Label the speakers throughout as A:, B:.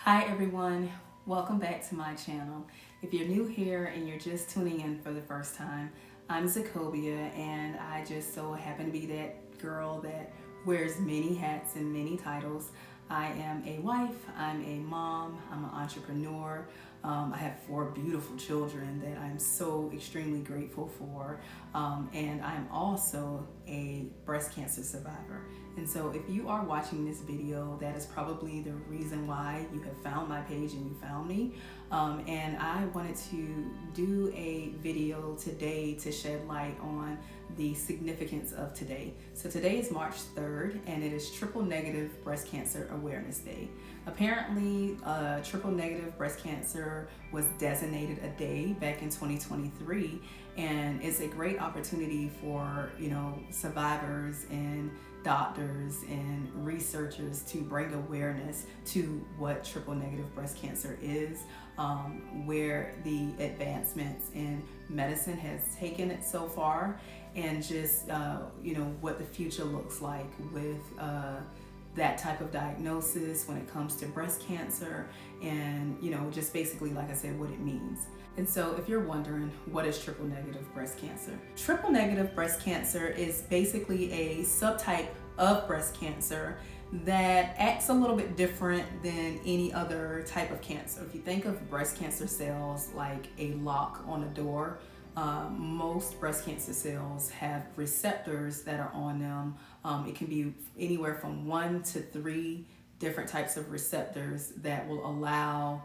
A: Hi everyone, welcome back to my channel. If you're new here and you're just tuning in for the first time, I'm Zacobia and I just so happen to be that girl that wears many hats and many titles. I am a wife, I'm a mom, I'm an entrepreneur. I have 4 beautiful children that I'm so extremely grateful for. And I'm also a breast cancer survivor. And so if you are watching this video, that is probably the reason why you have found my page and you found me. And I wanted to do a video today to shed light on the significance of today. So today is March 3rd and it is Triple Negative Breast Cancer Awareness Day. Apparently, triple negative breast cancer was designated a day back in 2023, and it's a great opportunity for survivors and doctors and researchers to bring awareness to what triple negative breast cancer is, where the advancements in medicine has taken it so far, and just what the future looks like with that type of diagnosis when it comes to breast cancer, and just basically, like I said, what it means. And so if you're wondering, what is triple negative breast cancer? Triple negative breast cancer is basically a subtype of breast cancer that acts a little bit different than any other type of cancer. If you think of breast cancer cells like a lock on a door, most breast cancer cells have receptors that are on them. It can be anywhere from 1 to 3 different types of receptors that will allow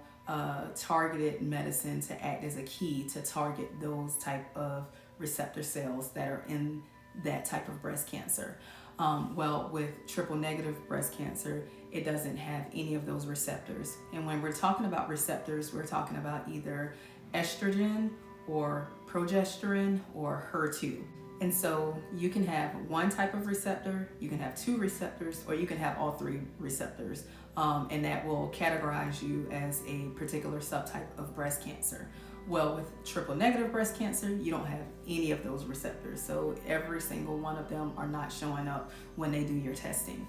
A: targeted medicine to act as a key to target those type of receptor cells that are in that type of breast cancer. Well, with triple negative breast cancer, it doesn't have any of those receptors. And when we're talking about receptors, we're talking about either estrogen or progesterone or HER2. And so you can have one type of receptor, you can have 2 receptors, or you can have all 3 receptors. And that will categorize you as a particular subtype of breast cancer. Well, with triple negative breast cancer, you don't have any of those receptors. So every single one of them are not showing up when they do your testing.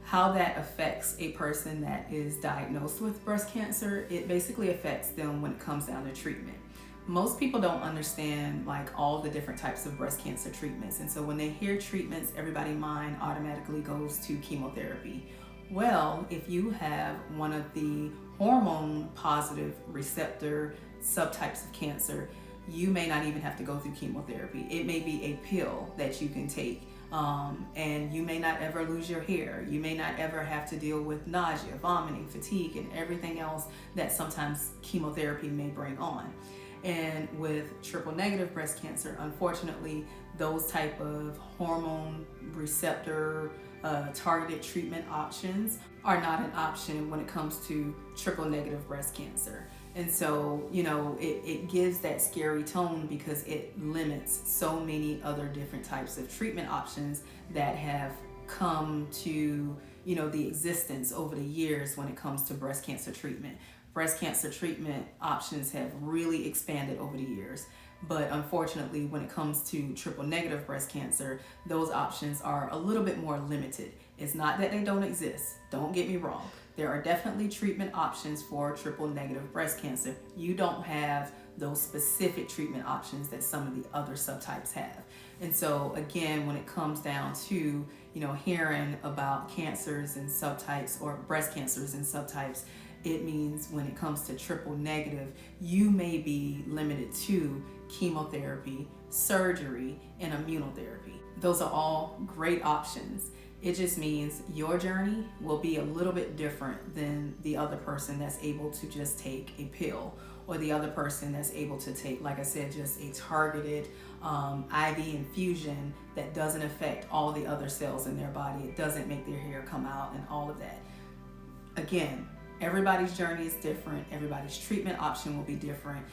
A: How that affects a person that is diagnosed with breast cancer, it basically affects them when it comes down to treatment. Most people don't understand like all the different types of breast cancer treatments. And so when they hear treatments, everybody's mind automatically goes to chemotherapy. Well, if you have one of the hormone positive receptor subtypes of cancer, you may not even have to go through chemotherapy. It may be a pill that you can take, and you may not ever lose your hair. You may not ever have to deal with nausea, vomiting, fatigue, and everything else that sometimes chemotherapy may bring on. And with triple negative breast cancer, unfortunately, those type of hormone receptor targeted treatment options are not an option when it comes to triple negative breast cancer. And so, it gives that scary tone because it limits so many other different types of treatment options that have come to, the existence over the years when it comes to breast cancer treatment. Breast cancer treatment options have really expanded over the years. But unfortunately, when it comes to triple negative breast cancer, those options are a little bit more limited. It's not that they don't exist. Don't get me wrong. There are definitely treatment options for triple negative breast cancer. You don't have those specific treatment options that some of the other subtypes have. And so again, when it comes down to, hearing about cancers and subtypes or breast cancers and subtypes, it means when it comes to triple negative, you may be limited to chemotherapy, surgery, and immunotherapy. Those are all great options. It just means your journey will be a little bit different than the other person that's able to just take a pill, or the other person that's able to take, like I said, just a targeted IV infusion that doesn't affect all the other cells in their body. It doesn't make their hair come out and all of that. Again, everybody's journey is different. Everybody's treatment option will be different.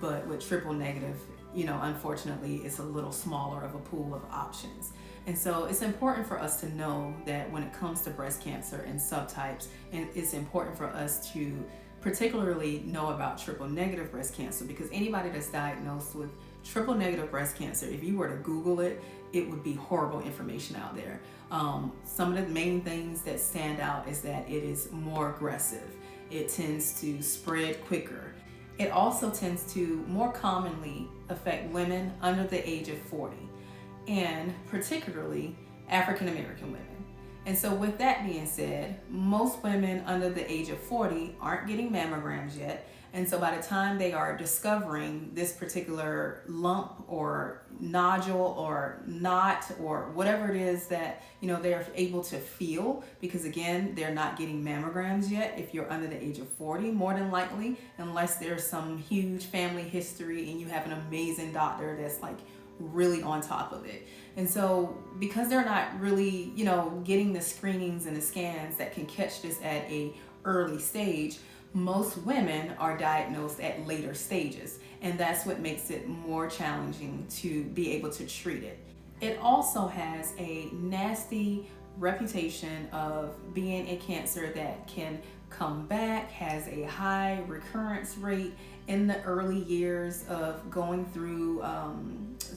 A: But with triple negative, unfortunately, it's a little smaller of a pool of options. And so it's important for us to know that when it comes to breast cancer and subtypes, and it's important for us to particularly know about triple negative breast cancer, because anybody that's diagnosed with triple negative breast cancer, if you were to Google it, it would be horrible information out there. Some of the main things that stand out is that it is more aggressive. it tends to spread quicker. It also tends to more commonly affect women under the age of 40, and particularly African American women. And so with that being said, most women under the age of 40 aren't getting mammograms yet. And so by the time they are discovering this particular lump or nodule or knot or whatever it is that, they're able to feel, because again, they're not getting mammograms yet if you're under the age of 40, more than likely, unless there's some huge family history and you have an amazing doctor that's like really on top of it. And so because they're not really, getting the screenings and the scans that can catch this at a early stage, most women are diagnosed at later stages, and that's what makes it more challenging to be able to treat it. It also has a nasty reputation of being a cancer that can come back, has a high recurrence rate in the early years of going through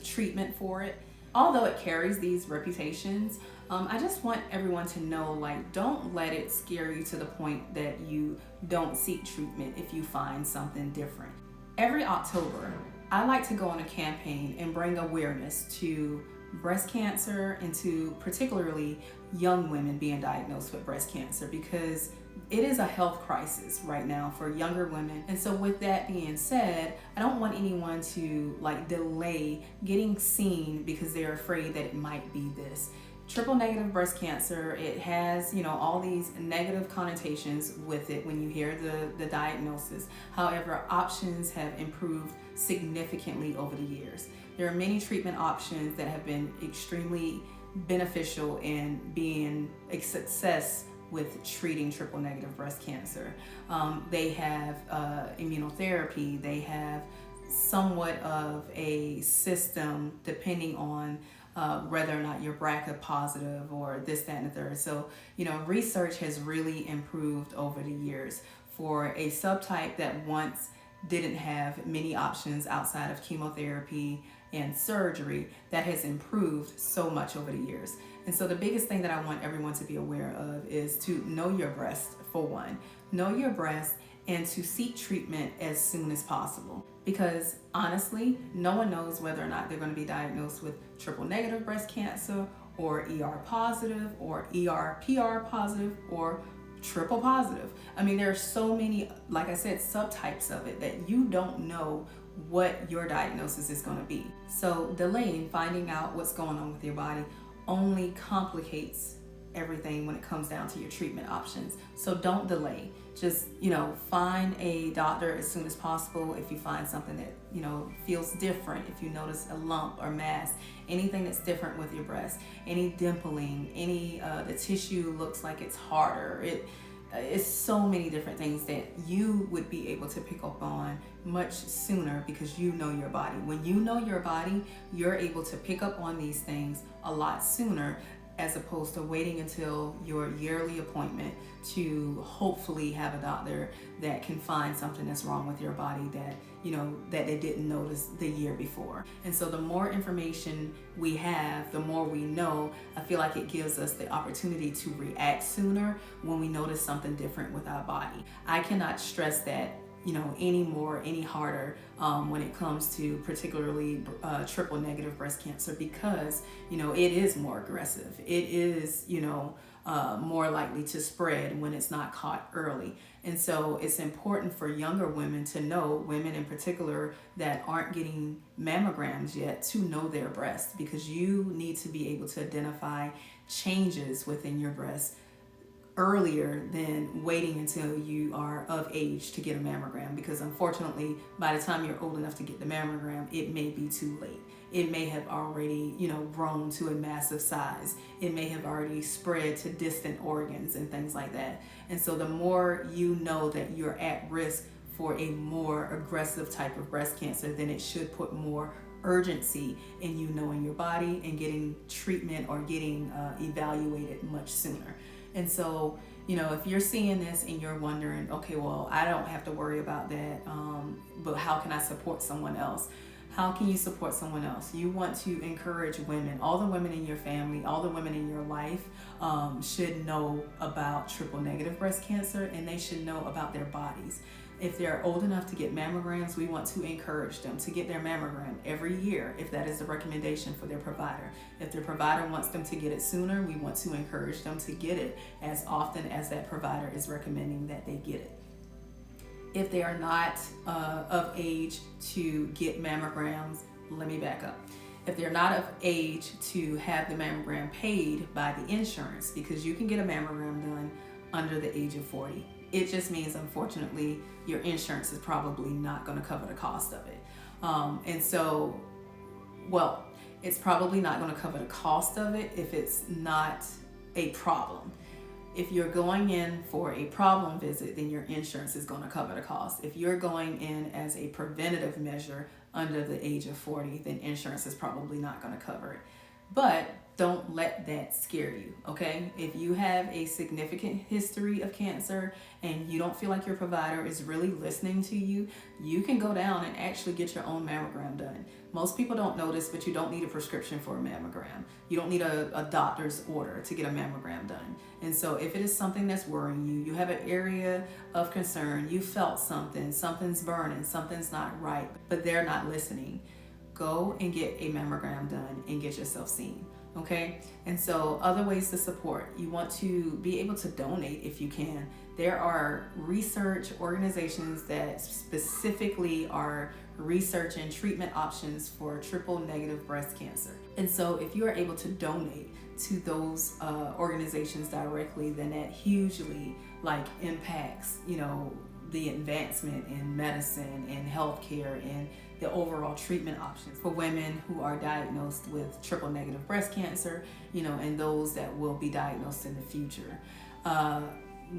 A: treatment for it. Although it carries these reputations, I just want everyone to know, don't let it scare you to the point that you don't seek treatment if you find something different. Every October, I like to go on a campaign and bring awareness to breast cancer and to particularly young women being diagnosed with breast cancer, because it is a health crisis right now for younger women. And so with that being said, I don't want anyone to delay getting seen because they're afraid that it might be this. Triple negative breast cancer, it has, all these negative connotations with it when you hear the diagnosis. However, options have improved significantly over the years. There are many treatment options that have been extremely beneficial in being a success with treating triple negative breast cancer. They have immunotherapy, they have somewhat of a system depending on whether or not you're BRCA positive or this, that, and the third. So, research has really improved over the years for a subtype that once didn't have many options outside of chemotherapy and surgery. That has improved so much over the years. And so the biggest thing that I want everyone to be aware of is to know your breast, for one. Know your breast, and to seek treatment as soon as possible. Because honestly, no one knows whether or not they're going to be diagnosed with triple negative breast cancer or ER positive or ER PR positive or triple positive. I mean, there are so many, like I said, subtypes of it that you don't know what your diagnosis is going to be. So delaying finding out what's going on with your body only complicates everything when it comes down to your treatment options. So don't delay. Just, find a doctor as soon as possible if you find something that, feels different. If you notice a lump or mass, anything that's different with your breast, any dimpling, any the tissue looks like it's harder. It's so many different things that you would be able to pick up on much sooner because you know your body. When you know your body, you're able to pick up on these things a lot sooner, as opposed to waiting until your yearly appointment to hopefully have a doctor that can find something that's wrong with your body that that they didn't notice the year before. And so the more information we have, the more we know. I feel like it gives us the opportunity to react sooner when we notice something different with our body. I cannot stress that any harder when it comes to particularly triple negative breast cancer, because it is more aggressive. It is more likely to spread when it's not caught early. And so it's important for younger women to know, women in particular that aren't getting mammograms yet, to know their breast, because you need to be able to identify changes within your breast earlier than waiting until you are of age to get a mammogram, because unfortunately by the time you're old enough to get the mammogram, it may be too late. It may have already grown to a massive size. It may have already spread to distant organs and things like that. And so the more you know that you're at risk for a more aggressive type of breast cancer, then it should put more urgency in you knowing your body and getting treatment or getting evaluated much sooner. And so, if you're seeing this and you're wondering, okay, well, I don't have to worry about that, but how can I support someone else? How can you support someone else? You want to encourage women. All the women in your family, all the women in your life should know about triple negative breast cancer, and they should know about their bodies. If they're old enough to get mammograms, we want to encourage them to get their mammogram every year if that is the recommendation for their provider. If their provider wants them to get it sooner, we want to encourage them to get it as often as that provider is recommending that they get it. If they are not of age to get mammograms, let me back up. If they're not of age to have the mammogram paid by the insurance, because you can get a mammogram done under the age of 40. It just means, unfortunately, your insurance is probably not going to cover the cost of it. It's probably not going to cover the cost of it if it's not a problem. If you're going in for a problem visit, then your insurance is going to cover the cost. If you're going in as a preventative measure under the age of 40, then insurance is probably not going to cover it. But don't let that scare you, okay? If you have a significant history of cancer and you don't feel like your provider is really listening to you, you can go down and actually get your own mammogram done. Most people don't know this, but you don't need a prescription for a mammogram. You don't need a doctor's order to get a mammogram done. And so if it is something that's worrying you, you have an area of concern, you felt something, something's burning, something's not right, but they're not listening, go and get a mammogram done and get yourself seen. Okay, and so other ways to support, you want to be able to donate if you can. There are research organizations that specifically are researching treatment options for triple negative breast cancer. And so if you are able to donate to those organizations directly, then that hugely impacts, the advancement in medicine and healthcare and the overall treatment options for women who are diagnosed with triple negative breast cancer, and those that will be diagnosed in the future.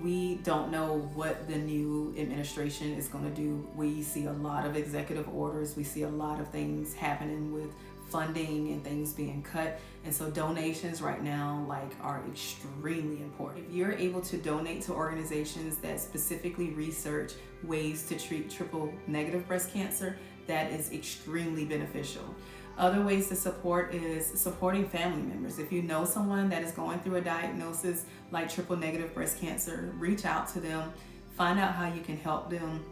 A: We don't know what the new administration is going to do. We see a lot of executive orders. We see a lot of things happening with funding and things being cut. And so donations right now are extremely important. If you're able to donate to organizations that specifically research ways to treat triple negative breast cancer, that is extremely beneficial. Other ways to support is supporting family members. If you know someone that is going through a diagnosis like triple negative breast cancer, reach out to them, find out how you can help them.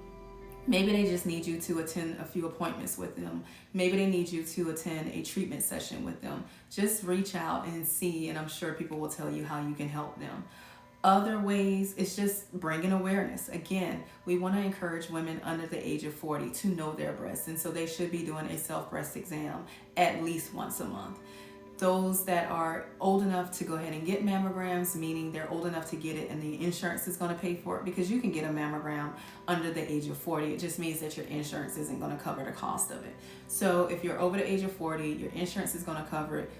A: Maybe they just need you to attend a few appointments with them. Maybe they need you to attend a treatment session with them. Just reach out and see, and I'm sure people will tell you how you can help them. Other ways is just bringing awareness. Again, we want to encourage women under the age of 40 to know their breasts, and so they should be doing a self-breast exam at least once a month. Those that are old enough to go ahead and get mammograms, meaning they're old enough to get it and the insurance is going to pay for it, because you can get a mammogram under the age of 40. It just means that your insurance isn't going to cover the cost of it. So if you're over the age of 40, your insurance is going to cover it.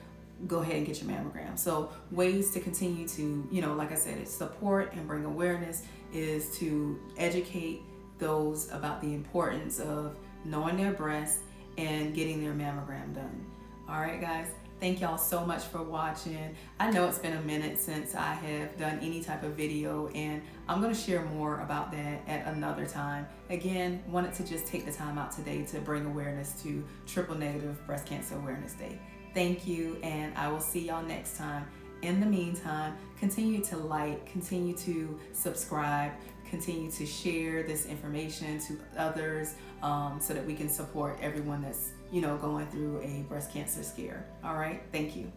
A: Go ahead and get your mammogram. So ways to continue to, like I said, support and bring awareness is to educate those about the importance of knowing their breasts and getting their mammogram done. All right, guys. Thank y'all so much for watching. I know it's been a minute since I have done any type of video, and I'm going to share more about that at another time. Again, wanted to just take the time out today to bring awareness to Triple Negative Breast Cancer Awareness Day. Thank you, and I will see y'all next time. In the meantime, continue to like, continue to subscribe, continue to share this information to others so that we can support everyone that's going through a breast cancer scare. All right, thank you.